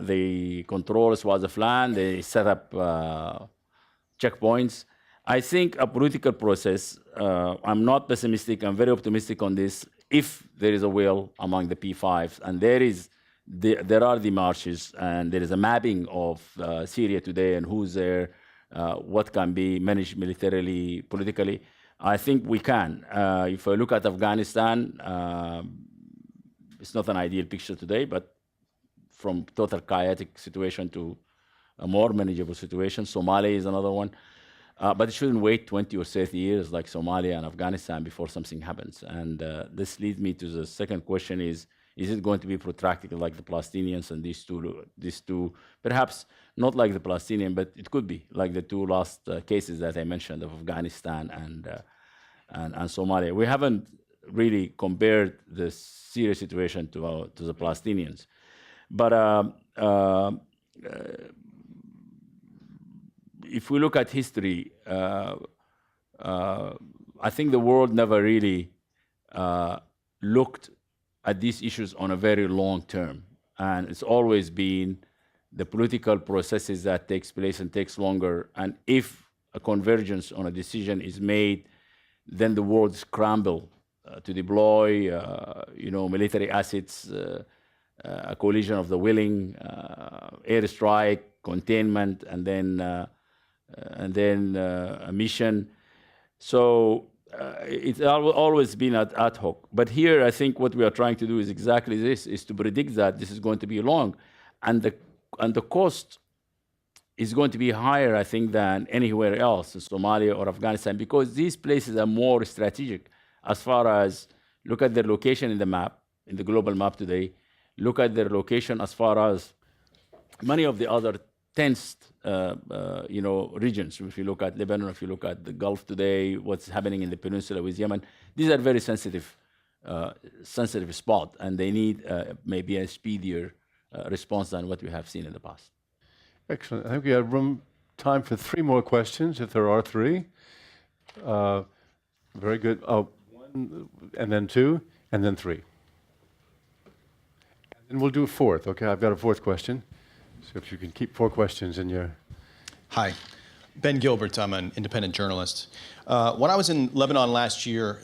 they control Swaziland, they set up checkpoints. I think a political process, I'm not pessimistic, I'm very optimistic on this, if there is a will among the P5s, and there are the marches, and there is a mapping of Syria today and who's there, what can be managed militarily, politically. I think we can. If I look at Afghanistan, it's not an ideal picture today, but from total chaotic situation to a more manageable situation. Somalia is another one. But it shouldn't wait 20 or 30 years like Somalia and Afghanistan before something happens. And this leads me to the second question is it going to be protracted like the Palestinians and these two, perhaps not like the Palestinian, but it could be like the two last cases that I mentioned of Afghanistan and Somalia. We haven't really compared the Syria situation to the Palestinians. But if we look at history, I think the world never really looked at these issues on a very long term. And it's always been the political processes that takes place and takes longer. And if a convergence on a decision is made, then the world scramble to deploy, military assets, a coalition of the willing, airstrike, containment, and then a mission. So it's always been ad hoc. But here, I think what we are trying to do is exactly this: is to predict that this is going to be long, and the cost is going to be higher, I think, than anywhere else in Somalia or Afghanistan, because these places are more strategic as far as look at their location in the map, in the global map today, look at their location as far as many of the other tense regions. If you look at Lebanon, if you look at the Gulf today, what's happening in the peninsula with Yemen, these are very sensitive spot, and they need maybe a speedier response than what we have seen in the past. Excellent. I think we have time for 3 more questions, if there are 3. Very good. Oh, 1, and then 2, and then 3. And we'll do a 4th. Okay, I've got a 4th question. So if you can keep 4 questions in your... Hi. Ben Gilbert. I'm an independent journalist. When I was in Lebanon last year,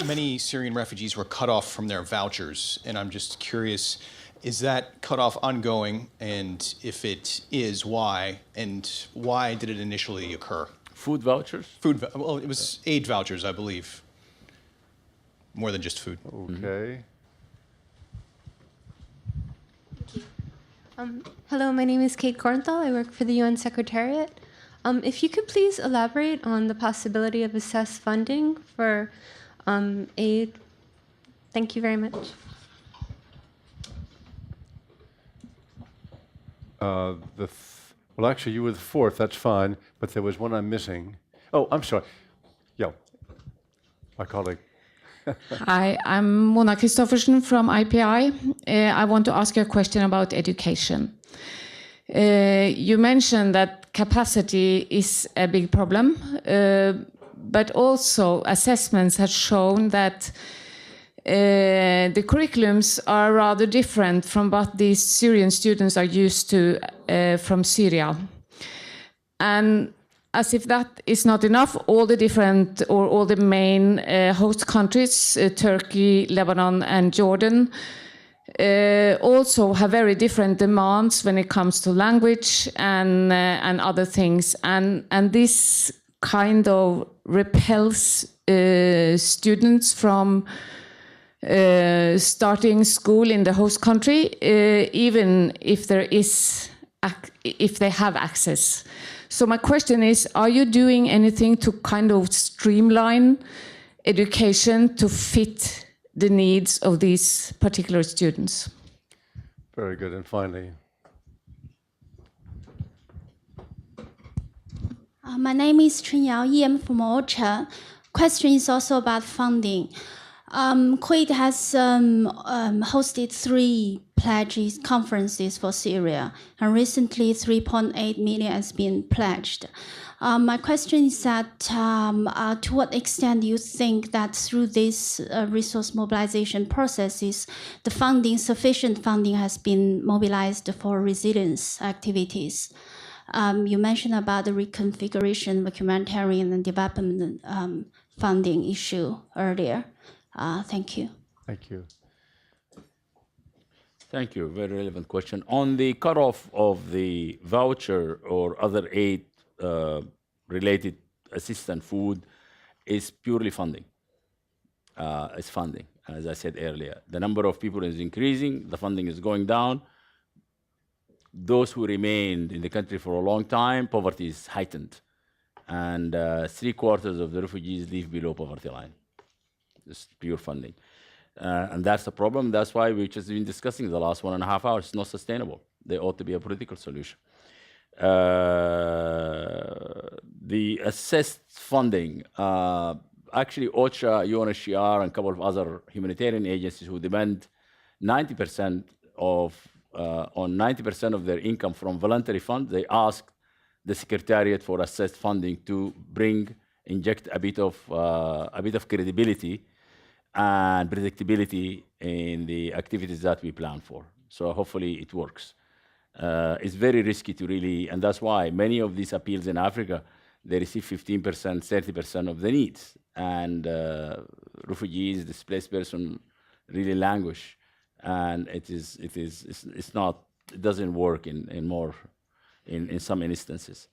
many Syrian refugees were cut off from their vouchers, and I'm just curious, is that cutoff ongoing, and if it is, why? And why did it initially occur? Food vouchers? Well, it was aid vouchers, I believe. More than just food. Okay. Thank you. Hello, my name is Kate Kornthal. I work for the UN Secretariat. If you could please elaborate on the possibility of assessed funding for aid. Thank you very much. Well, actually, you were the 4th. That's fine. But there was one I'm missing. Oh, I'm sorry. Yeah, my colleague. Hi, I'm Mona Christoffersen from IPI. I want to ask you a question about education. You mentioned that capacity is a big problem, but also assessments have shown that the curriculums are rather different from what these Syrian students are used to from Syria. And as if that is not enough, all the main host countries, Turkey, Lebanon, and Jordan, also have very different demands when it comes to language and other things. And this kind of repels students from starting school in the host country, even if they have access. So my question is, are you doing anything to kind of streamline education to fit the needs of these particular students? Very good. And finally. My name is Chen Yao Yim from OCHA. Question is also about funding. Kuwait has hosted 3 pledges conferences for Syria, and recently 3.8 million has been pledged. My question is that to what extent do you think that through this resource mobilization processes, the sufficient funding has been mobilized for resilience activities? You mentioned about the reconfiguration of humanitarian and development funding issue earlier. Thank you. Thank you. Thank you. Very relevant question. On the cutoff of the voucher or other aid related assistance food is purely funding. It's funding, as I said earlier. The number of people is increasing, the funding is going down. Those who remained in the country for a long time, poverty is heightened. And 3/4 of the refugees live below poverty line. It's pure funding. And that's the problem. That's why we've just been discussing the last 1.5 hours. It's not sustainable. There ought to be a political solution. The assessed funding, actually OCHA, UNHCR, and a couple of other humanitarian agencies who depend 90% on 90% of their income from voluntary funds. They asked the Secretariat for assessed funding to inject a bit of credibility and predictability in the activities that we plan for. So hopefully it works. It's very risky to really, and that's why many of these appeals in Africa, they receive 15%, 30% of the needs. And refugees, displaced persons really languish. And it doesn't work in some instances.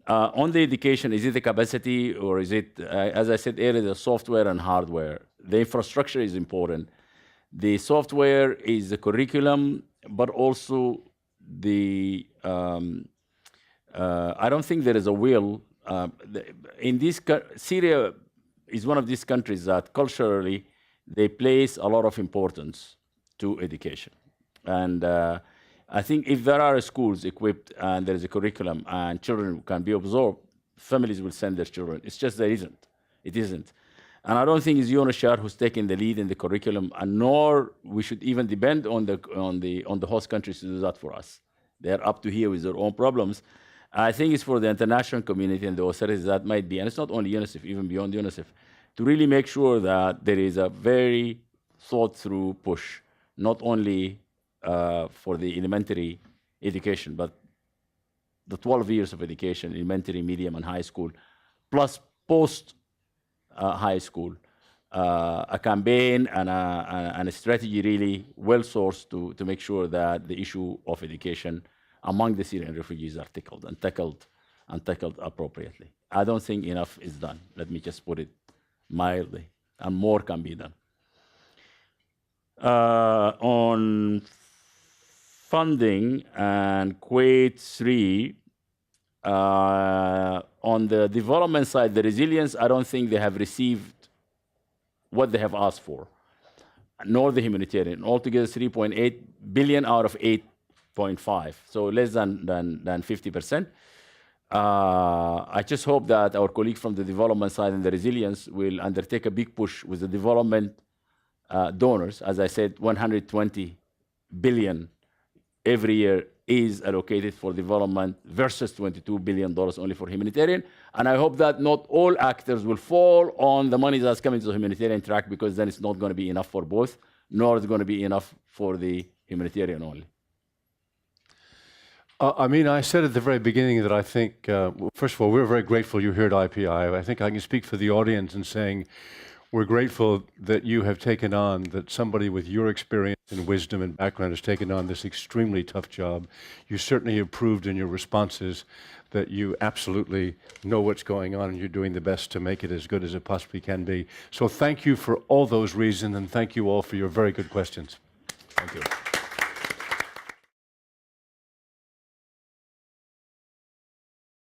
On the education, is it the capacity or is it, as I said earlier, the software and hardware? The infrastructure is important. The software is the curriculum, but also I don't think there is a will. Syria is one of these countries that culturally they place a lot of importance to education. And I think if there are schools equipped and there is a curriculum and children can be absorbed, families will send their children. It's just there isn't. It isn't. And I don't think it's UNHCR who's taking the lead in the curriculum, and nor we should even depend on the host countries to do that for us. They're up to here with their own problems. I think it's for the international community and the authorities that might be, and it's not only UNICEF, even beyond UNICEF, to really make sure that there is a very thought-through push, not only for the elementary education, but the 12 years of education, elementary, medium, and high school, plus post-high school, a campaign and a strategy really well-sourced to make sure that the issue of education among the Syrian refugees are tackled appropriately. I don't think enough is done. Let me just put it mildly, and more can be done. On funding and Kuwait 3, on the development side, the resilience, I don't think they have received what they have asked for, nor the humanitarian. Altogether, 3.8 billion out of 8.5, so less than 50%. I just hope that our colleagues from the development side and the resilience will undertake a big push with the development donors. As I said, 120 billion every year is allocated for development versus $22 billion only for humanitarian. And I hope that not all actors will fall on the money that's coming to the humanitarian track, because then it's not going to be enough for both, nor is it going to be enough for the humanitarian only. I mean, I said at the very beginning that I think, first of all, we're very grateful you're here at IPI. I think I can speak for the audience in saying we're grateful that you have taken on, that somebody with your experience and wisdom and background has taken on this extremely tough job. You certainly have proved in your responses that you absolutely know what's going on and you're doing the best to make it as good as it possibly can be. So thank you for all those reasons, and thank you all for your very good questions. Thank you.